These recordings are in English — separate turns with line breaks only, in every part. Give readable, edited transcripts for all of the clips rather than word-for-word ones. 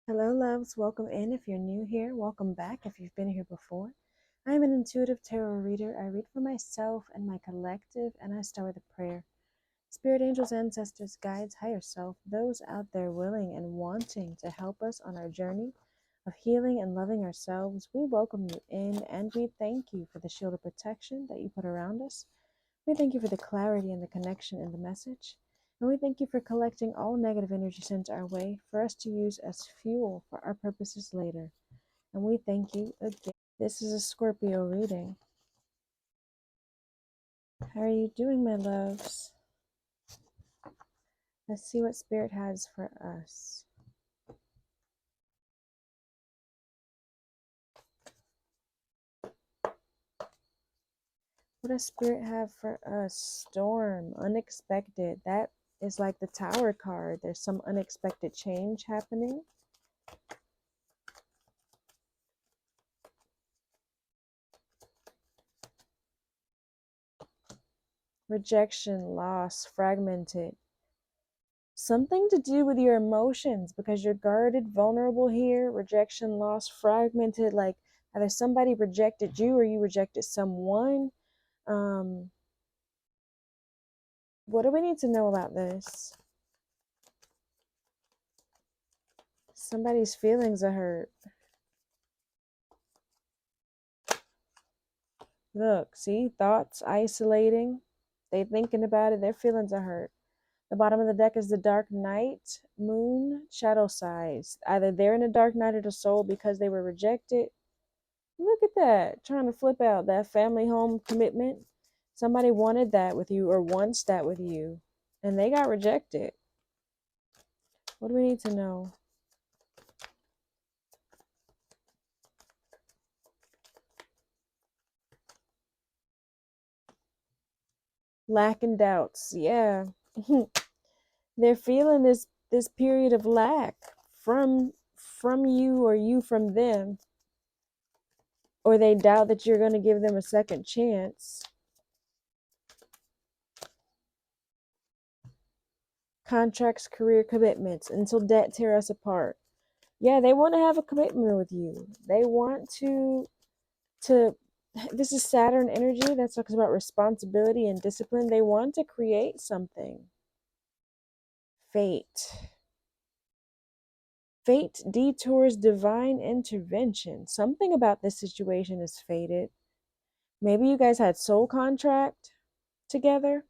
Hello, loves. Welcome in. If you're new here, welcome back. If you've been here before, I am an intuitive tarot reader. I read for myself and my collective, and I start with a prayer. Spirit angels, ancestors, guides, higher self, those out there willing and wanting to help us on our journey of healing and loving ourselves, we welcome you in and we thank you for the shield of protection that you put around us. We thank you for the clarity and the connection in the message. And we thank you for collecting all negative energy sent our way for us to use as fuel for our purposes later. And we thank you again. This is a Scorpio reading. How are you doing, my loves? Let's see what Spirit has for us. What does Spirit have for us? Storm, unexpected. That is like the Tower card. There's some unexpected change happening. Rejection, loss, fragmented. Something to do with your emotions because you're guarded, vulnerable here. Rejection, loss, fragmented. Like either somebody rejected you or you rejected someone. What do we need to know about this? Somebody's feelings are hurt. Look, see, thoughts isolating. They thinking about it. Their feelings are hurt. The bottom of the deck is the dark night, moon, shadow sides. Either they're in a dark night of the soul because they were rejected. Look at that, trying to flip out that family home commitment. Somebody wanted that with you or wants that with you, and they got rejected. What do we need to know? Lack and doubts. Yeah. They're feeling this period of lack from you or you from them, or they doubt that you're going to give them a second chance. Contracts, career commitments until debt tear us apart. Yeah, they want to have a commitment with you. They want to this is Saturn energy that talks about responsibility and discipline. They want to create something. Fate detours divine intervention. Something about this situation is fated. Maybe you guys had soul contract together.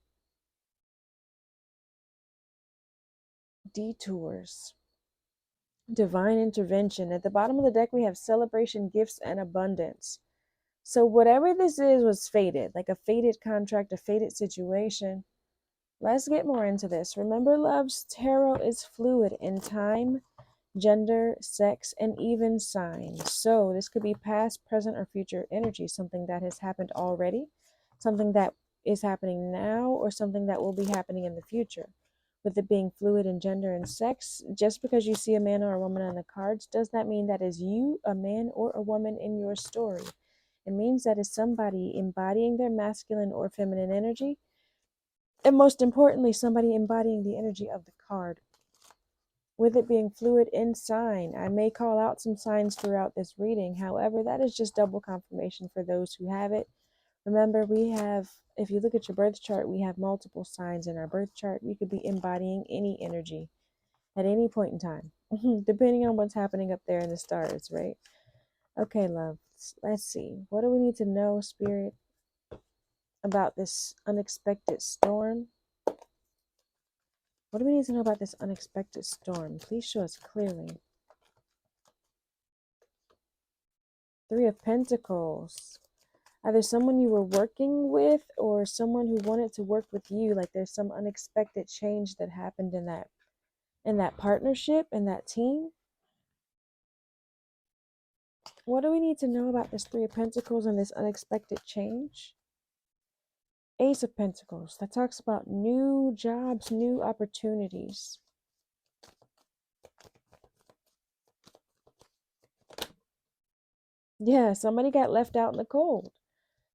Detours, divine intervention. At the bottom of the deck we have celebration, gifts, and abundance. So whatever this is was fated, like a fated contract, a fated situation. Let's get more into this. Remember, loves, tarot is fluid in time, gender, sex, and even signs. So this could be past, present, or future energy, something that has happened already, something that is happening now, or something that will be happening in the future. With it being fluid in gender and sex, just because you see a man or a woman on the cards does not mean that is you, a man or a woman in your story. It means that is somebody embodying their masculine or feminine energy, and most importantly, somebody embodying the energy of the card. With it being fluid in sign, I may call out some signs throughout this reading. However, that is just double confirmation for those who have it. Remember, we have, if you look at your birth chart, we have multiple signs in our birth chart. We could be embodying any energy at any point in time, depending on what's happening up there in the stars, right? Okay, love, let's see. What do we need to know, Spirit, about this unexpected storm? What do we need to know about this unexpected storm? Please show us clearly. Three of Pentacles. Either someone you were working with or someone who wanted to work with you. Like there's some unexpected change that happened in that partnership, in that team. What do we need to know about this Three of Pentacles and this unexpected change? Ace of Pentacles. That talks about new jobs, new opportunities. Yeah, somebody got left out in the cold.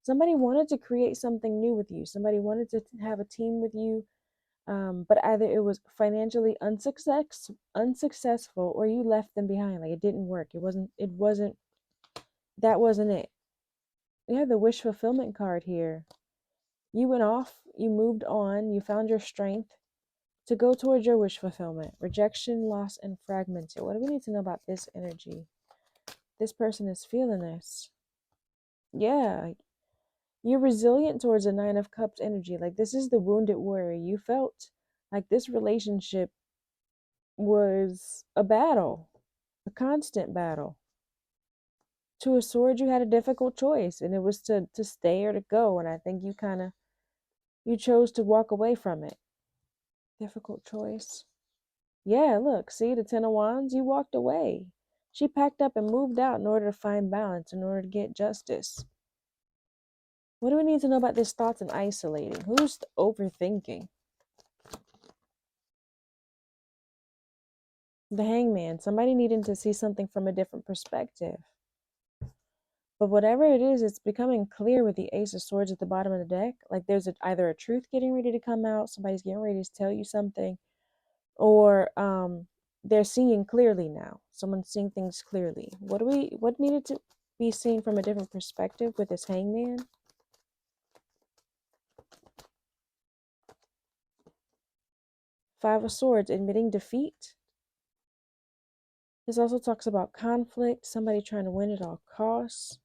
Somebody wanted to create something new with you. Somebody wanted to have a team with you. But either it was financially unsuccessful, or you left them behind. Like it didn't work. That wasn't it. We have the wish fulfillment card here. You went off, you moved on, you found your strength to go towards your wish fulfillment. Rejection, loss, and fragmented. What do we need to know about this energy? This person is feeling this. Yeah, you're resilient towards a Nine of Cups energy. Like this is the wounded warrior. You felt like this relationship was a battle, a constant battle. Two of Swords, you had a difficult choice, and it was to stay or to go. And I think you chose to walk away from it. Difficult choice. Yeah, look, see the Ten of Wands? You walked away. She packed up and moved out in order to find balance, in order to get justice. What do we need to know about this thoughts and isolating? Who's overthinking? The Hangman. Somebody needing to see something from a different perspective. But whatever it is, it's becoming clear with the Ace of Swords at the bottom of the deck. Like there's either a truth getting ready to come out, somebody's getting ready to tell you something, or they're seeing clearly now. Someone's seeing things clearly. What needed to be seen from a different perspective with this Hangman? Five of Swords, admitting defeat. This also talks about conflict, somebody trying to win at all costs.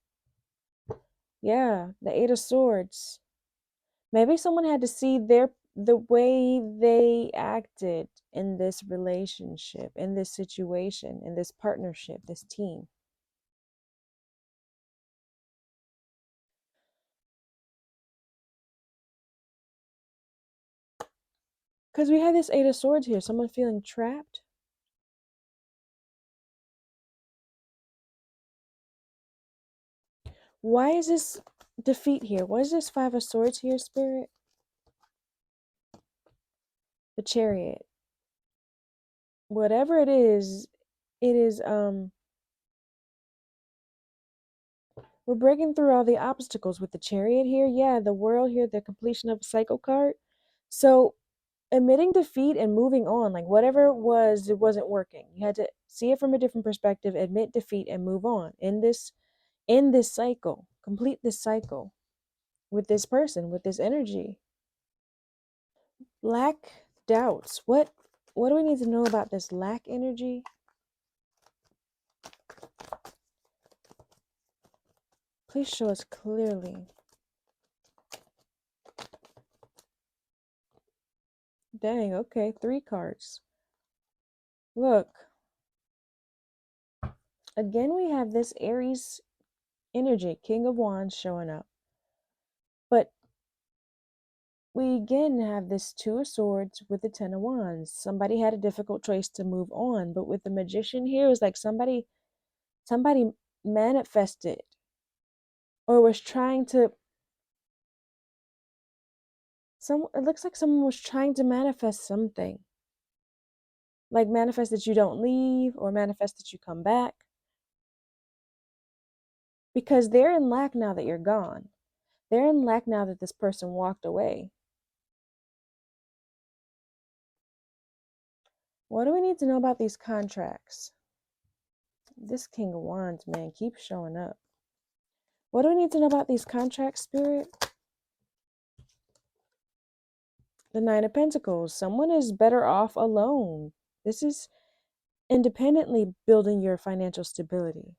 Yeah, the Eight of Swords. Maybe someone had to see the way they acted in this relationship, in this situation, in this partnership, this team. Because we have this Eight of Swords here, someone feeling trapped. Why is this defeat here? What is this Five of Swords here, Spirit? The Chariot. Whatever it is, we're breaking through all the obstacles with the Chariot here. Yeah, the World here, the completion of a cycle card. So admitting defeat and moving on, like whatever it was, it wasn't working. You had to see it from a different perspective, admit defeat, and move on. In this cycle, complete this cycle with this person, with this energy. Lack, doubts. What do we need to know about this lack energy? Please show us clearly. Dang, okay, 3 cards. Look. Again, we have this Aries energy, King of Wands showing up. But we again have this Two of Swords with the Ten of Wands. Somebody had a difficult choice to move on. But with the Magician here, it was like somebody manifested or was trying to it looks like someone was trying to manifest something. Like manifest that you don't leave or manifest that you come back. Because they're in lack now that you're gone. They're in lack now that this person walked away. What do we need to know about these contracts? This King of Wands, man, keeps showing up. What do we need to know about these contracts, Spirit? The Nine of Pentacles. Someone is better off alone. This is independently building your financial stability,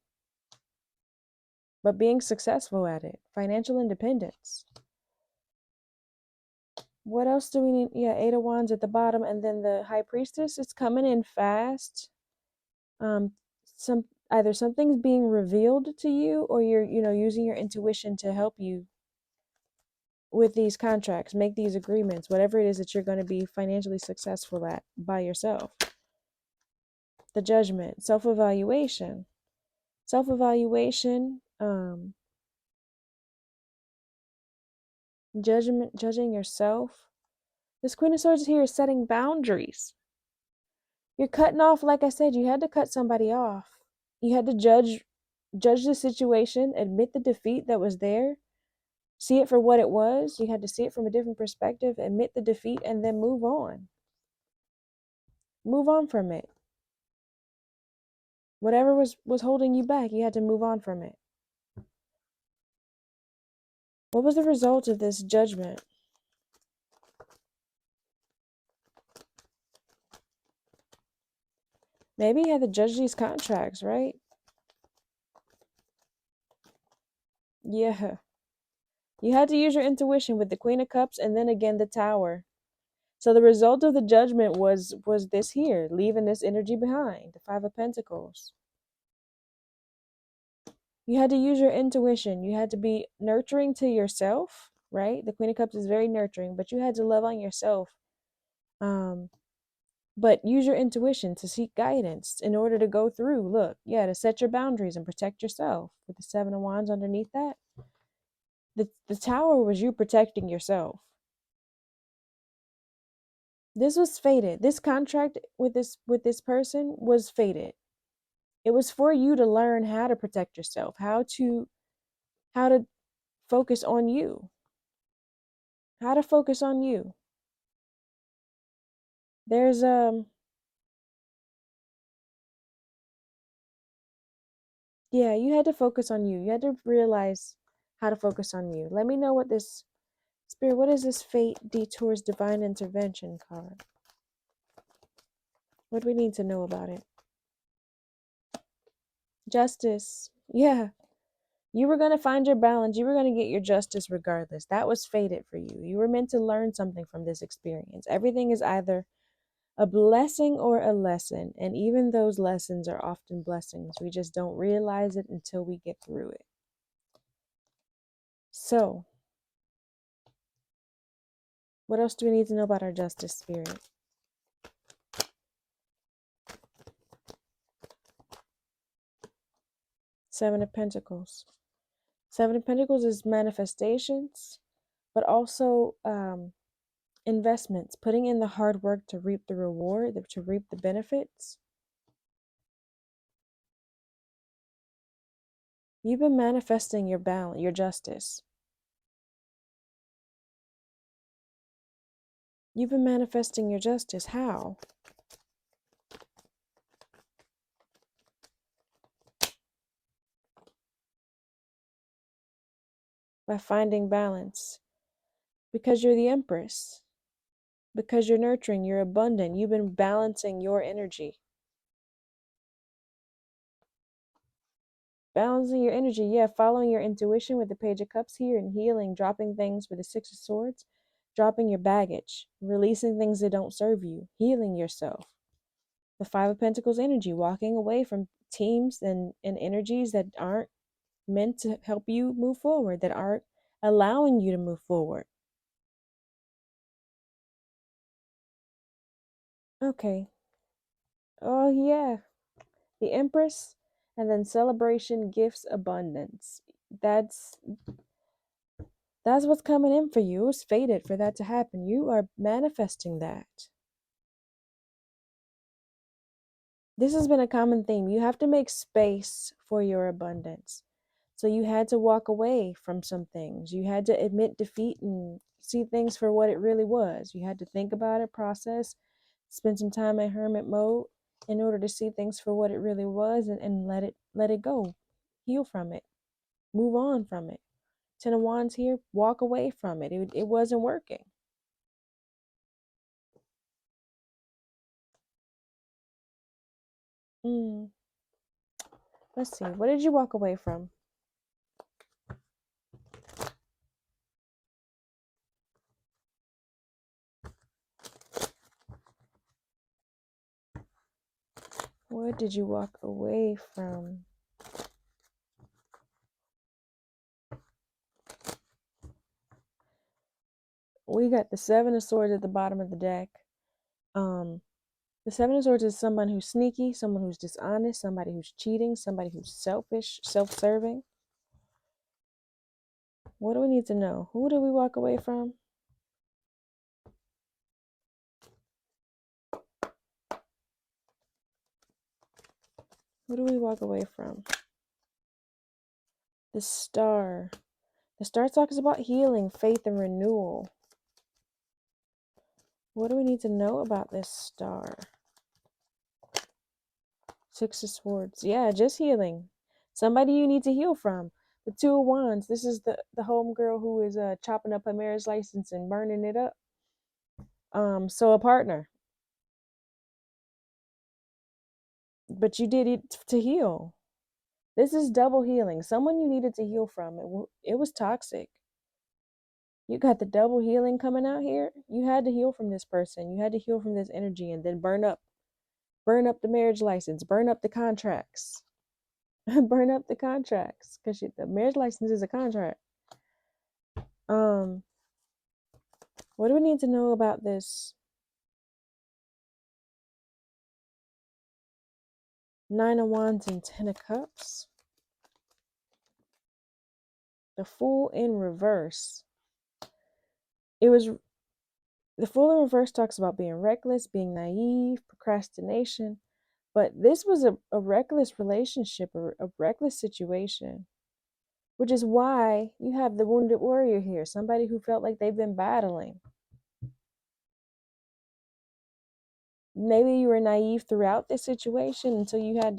but being successful at it. Financial independence. What else do we need? Yeah, Eight of Wands at the bottom, and then the High Priestess. It's coming in fast. Either something's being revealed to you, or you're using your intuition to help you with these contracts, make these agreements, whatever it is that you're going to be financially successful at by yourself. The Judgment, self-evaluation, judging yourself. This Queen of Swords here is setting boundaries. You're cutting off, like I said, you had to cut somebody off. You had to judge the situation, admit the defeat that was there, see it for what it was. You had to see it from a different perspective, admit the defeat, and then move on. Move on from it. Whatever was holding you back, you had to move on from it. What was the result of this judgment? Maybe you had to judge these contracts, right? Yeah. You had to use your intuition with the Queen of Cups and then again the Tower. So the result of the judgment was this here, leaving this energy behind, the Five of Pentacles. You had to use your intuition. You had to be nurturing to yourself, right? The Queen of Cups is very nurturing, but you had to love on yourself. But use your intuition to seek guidance in order to go through. Look, yeah, to set your boundaries and protect yourself. With the Seven of Wands underneath that, the Tower was you protecting yourself. This was fated. This contract with this person was fated. It was for you to learn how to protect yourself, how to focus on you. How to focus on you. There's yeah, you had to focus on you. You had to realize how to focus on you. Let me know what this Spirit, what is this Fate Detours Divine Intervention card? What do we need to know about it? Justice. Yeah. You were going to find your balance. You were going to get your justice regardless. That was fated for you. You were meant to learn something from this experience. Everything is either a blessing or a lesson. And even those lessons are often blessings. We just don't realize it until we get through it. So, what else do we need to know about our justice, Spirit? Seven of Pentacles. Seven of Pentacles is manifestations, but also investments, putting in the hard work to reap the reward, to reap the benefits. You've been manifesting your balance, your justice. You've been manifesting your justice. How? By finding balance. Because you're the Empress. Because you're nurturing, you're abundant. You've been balancing your energy. Balancing your energy, yeah, following your intuition with the Page of Cups here and healing, dropping things with the Six of Swords, dropping your baggage, releasing things that don't serve you, healing yourself. The Five of Pentacles energy, walking away from teams and energies that aren't meant to help you move forward, that aren't allowing you to move forward. Okay. Oh, yeah. The Empress, and then celebration, gifts, abundance. That's what's coming in for you. It was fated for that to happen. You are manifesting that. This has been a common theme. You have to make space for your abundance. So you had to walk away from some things. You had to admit defeat and see things for what it really was. You had to think about it, process, spend some time in hermit mode in order to see things for what it really was, and let it go. Heal from it. Move on from it. Ten of Wands here, walk away from it. It wasn't working. Let's see. What did you walk away from? What did you walk away from? We got the Seven of Swords at the bottom of the deck. The Seven of Swords is someone who's sneaky, someone who's dishonest, somebody who's cheating, somebody who's selfish, self-serving. What do we need to know? Who do we walk away from? Who do we walk away from? The Star. The star talks about healing, faith, and renewal. What do we need to know about this star? Six of Swords. Yeah, just healing. Somebody you need to heal from. The Two of Wands. This is the homegirl who is chopping up her marriage license and burning it up. So a partner. But you did it to heal. This is double healing. Someone you needed to heal from. It was toxic. You got the double healing coming out here. You had to heal from this person. You had to heal from this energy and then burn up the marriage license, burn up the contracts. Burn up the contracts because the marriage license is a contract. What do we need to know about this? Nine of Wands and Ten of Cups. The Fool in reverse. The Fool in reverse talks about being reckless, being naive, procrastination. But this was a reckless relationship or a reckless situation, which is why you have the wounded warrior here, somebody who felt like they've been battling. Maybe you were naive throughout this situation until you had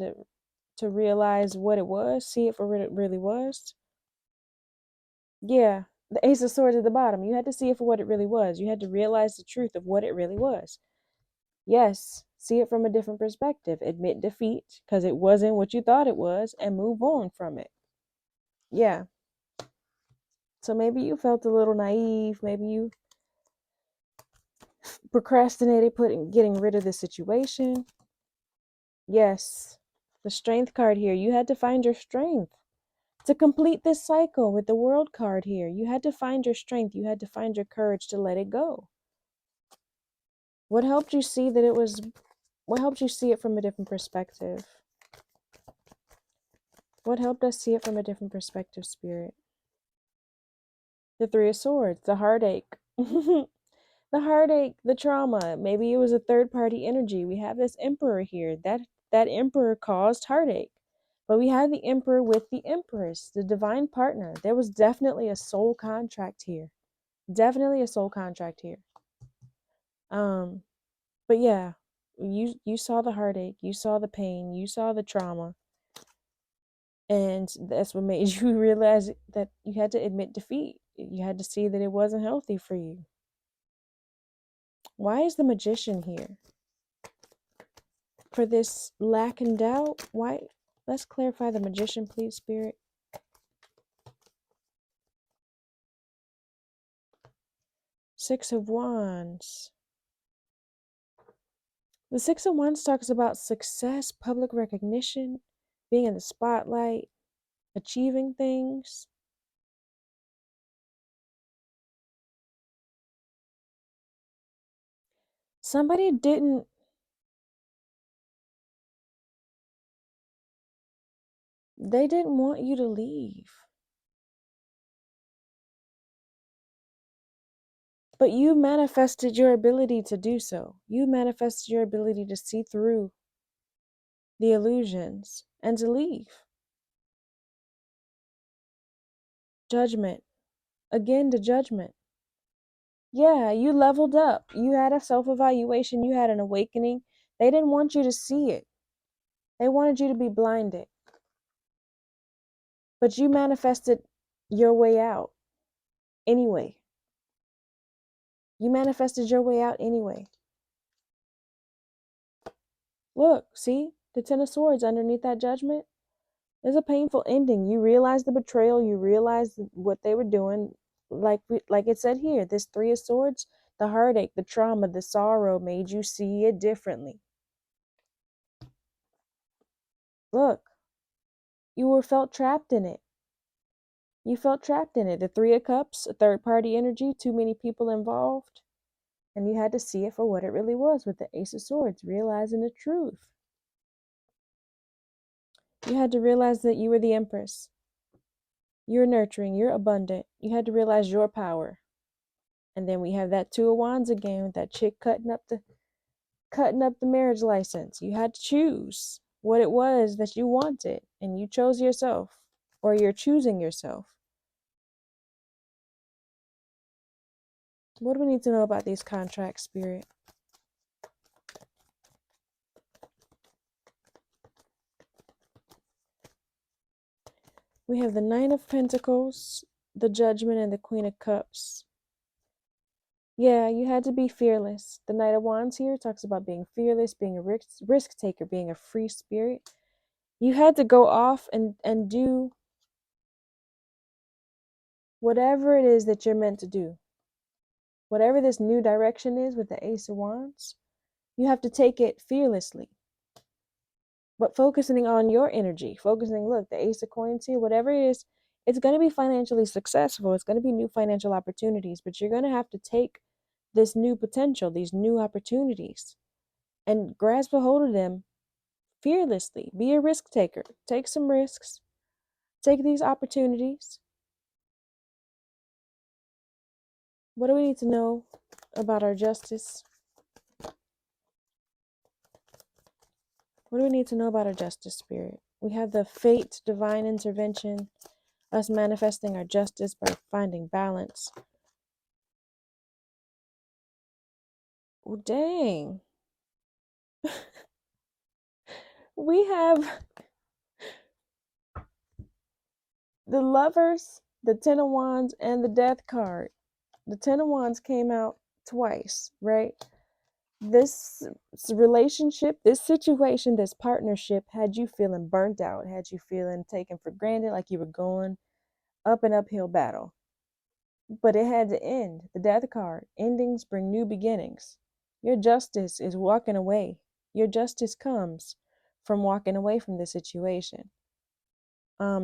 to realize what it was, see it for what it really was. Yeah, the Ace of Swords at the bottom. You had to see it for what it really was. You had to realize the truth of what it really was. Yes, see it from a different perspective. Admit defeat because it wasn't what you thought it was and move on from it. Yeah. So maybe you felt a little naive. Maybe you procrastinated getting rid of the situation. Yes. The Strength card here. You had to find your strength to complete this cycle with the World card here. You had to find your strength. You had to find your courage to let it go. What helped you see it from a different perspective? What helped us see it from a different perspective, Spirit? The Three of Swords, the heartache. The heartache, the trauma. Maybe it was a third-party energy. We have this Emperor here. That Emperor caused heartache. But we have the Emperor with the Empress, the divine partner. There was definitely a soul contract here. Definitely a soul contract here. But yeah, you saw the heartache, you saw the pain, you saw the trauma. And that's what made you realize that you had to admit defeat. You had to see that it wasn't healthy for you. Why is the Magician here? For this lack and doubt? Why? Let's clarify the Magician, please, Spirit. Six of Wands. The Six of Wands talks about success, public recognition, being in the spotlight, achieving things. Somebody didn't want you to leave. But you manifested your ability to do so. You manifested your ability to see through the illusions and to leave. Judgment. Again, the judgment. Yeah, you leveled up. You had a self-evaluation. You had an awakening. They didn't want you to see it. They wanted you to be blinded. But you manifested your way out anyway. You manifested your way out anyway. Look, see? The Ten of Swords underneath that judgment. It's a painful ending. You realize the betrayal. You realize what they were doing. Like it said here, this Three of Swords, the heartache, the trauma, the sorrow made you see it differently. Look, you were felt trapped in it. You felt trapped in it. The Three of Cups, a third-party energy, too many people involved. And you had to see it for what it really was with the Ace of Swords, realizing the truth. You had to realize that you were the Empress. You're nurturing, you're abundant. You had to realize your power. And then we have that Two of Wands again with that chick cutting up the marriage license. You had to choose what it was that you wanted, and you chose yourself, or you're choosing yourself. What do we need to know about these contracts, Spirit? We have the Nine of Pentacles, the Judgment, and the Queen of Cups. Yeah, you had to be fearless. The Knight of Wands here talks about being fearless, being a risk taker, being a free spirit. You had to go off and do whatever it is that you're meant to do. Whatever this new direction is with the Ace of Wands, you have to take it fearlessly. But focusing on your energy, focusing, look, the Ace of Coins here, whatever it is, it's going to be financially successful. It's going to be new financial opportunities, but you're going to have to take this new potential, these new opportunities, and grasp a hold of them fearlessly. Be a risk taker. Take some risks. Take these opportunities. What do we need to know about our justice? What do we need to know about our justice, Spirit? We have the fate, divine intervention, us manifesting our justice by finding balance. Oh, dang. We have the Lovers, the Ten of Wands, and the Death card. The Ten of Wands came out twice, right? This relationship, this situation, this partnership had you feeling burnt out, had you feeling taken for granted, like you were going up an uphill battle. But it had to end. The Death card. Endings bring new beginnings. Your justice is walking away. Your justice comes from walking away from the situation.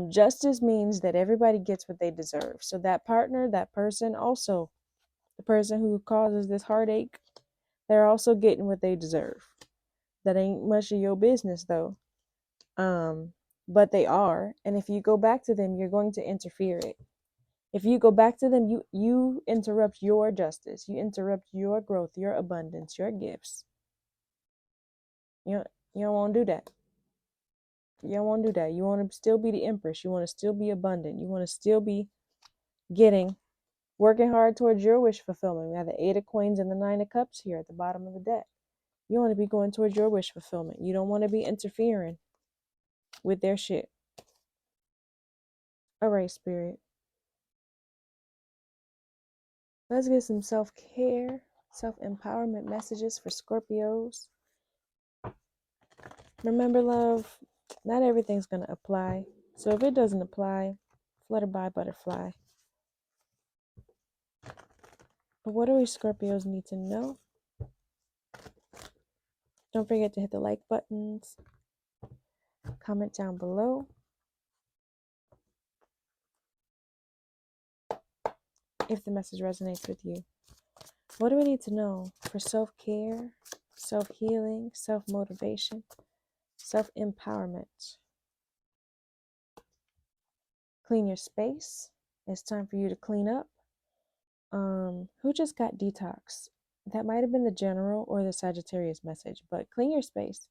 Justice means that everybody gets what they deserve. So that partner, that person, also the person who causes this heartache, they're also getting what they deserve. That ain't much of your business though. But they are. And if you go back to them, you're going to interfere it. If you go back to them, you interrupt your justice. You interrupt your growth, your abundance, your gifts. You don't want to do that. You don't want to do that. You want to still be the empress. You want to still be abundant. You want to still be working hard towards your wish fulfillment. We have the Eight of Coins and the Nine of Cups here at the bottom of the deck. You want to be going towards your wish fulfillment. You don't want to be interfering with their shit. All right, Spirit. Let's get some self-care, self-empowerment messages for Scorpios. Remember, love, not everything's going to apply. So if it doesn't apply, flutter by, butterfly. But what do we Scorpios need to know? Don't forget to hit the like buttons. Comment down below. If the message resonates with you. What do we need to know for self-care, self-healing, self-motivation, self-empowerment? Clean your space. It's time for you to clean up. Who just got detox? That might have been the general or the Sagittarius message, but clean your space.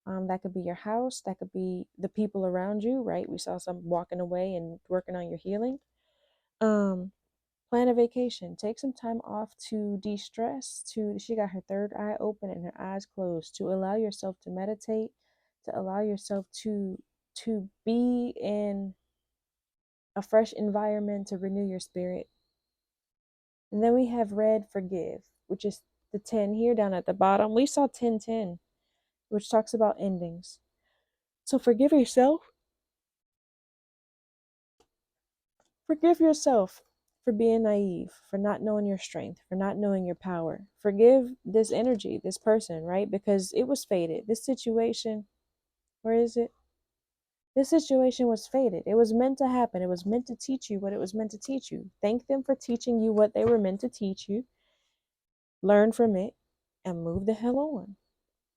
That could be your house. That could be the people around you, right? We saw some walking away and working on your healing. Plan a vacation. Take some time off to de-stress. She got her third eye open and her eyes closed. To allow yourself to meditate. To allow yourself to be in a fresh environment to renew your spirit. And then we have red, forgive, which is the 10 here down at the bottom. We saw 1010, which talks about endings. So forgive yourself. Forgive yourself for being naive, for not knowing your strength, for not knowing your power. Forgive this energy, this person, right? Because it was fated. This situation, where is it? This situation was fated. It was meant to happen. It was meant to teach you what it was meant to teach you. Thank them for teaching you what they were meant to teach you. Learn from it and move the hell on.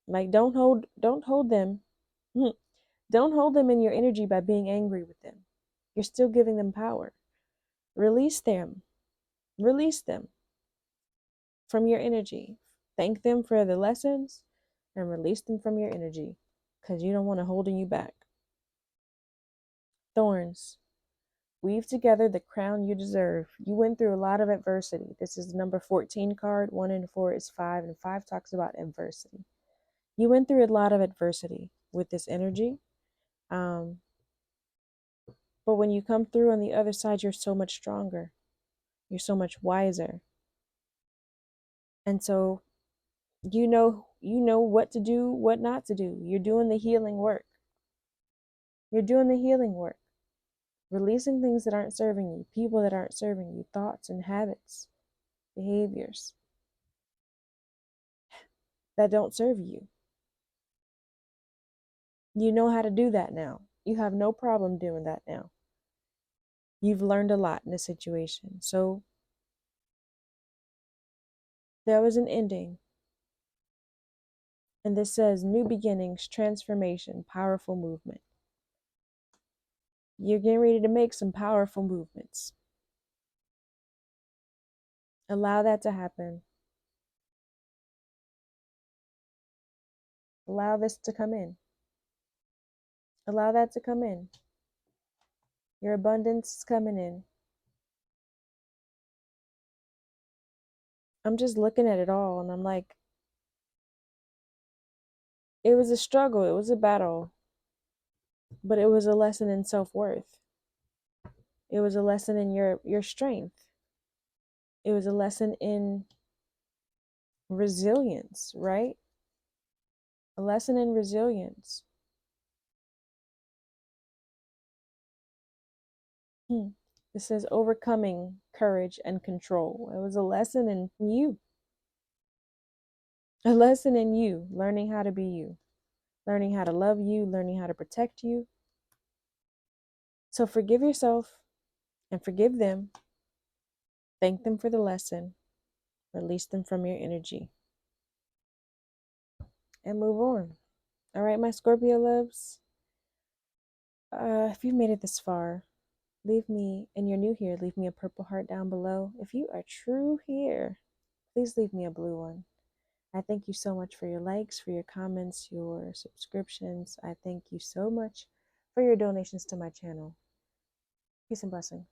Like don't hold them. Don't hold them in your energy by being angry with them. You're still giving them power. Release them. Release them from your energy. Thank them for the lessons and release them from your energy because you don't want to holding you back. Thorns. Weave together the crown you deserve. You went through a lot of adversity. This is the number 14 card. 1 and 4 is 5, and 5 talks about adversity. You went through a lot of adversity with this energy. But when you come through on the other side, you're so much stronger. You're so much wiser. And so you know what to do, what not to do. You're doing the healing work. You're doing the healing work. Releasing things that aren't serving you, people that aren't serving you, thoughts and habits, behaviors that don't serve you. You know how to do that now. You have no problem doing that now. You've learned a lot in this situation. So there was an ending. And this says new beginnings, transformation, powerful movement. You're getting ready to make some powerful movements. Allow that to happen. Allow this to come in. Allow that to come in. Your abundance is coming in. I'm just looking at it all and I'm like, it was a struggle, it was a battle, but it was a lesson in self-worth. It was a lesson in your strength. It was a lesson in resilience, right? A lesson in resilience. It says overcoming courage and control. It was a lesson in you. A lesson in you, learning how to be you, learning how to love you, learning how to protect you. So forgive yourself and forgive them. Thank them for the lesson. Release them from your energy. And move on. All right, my Scorpio loves. If you've made it this far, leave me, and you're new here, leave me a purple heart down below. If you are true here, please leave me a blue one. I thank you so much for your likes, for your comments, your subscriptions. I thank you so much for your donations to my channel. Peace and blessings.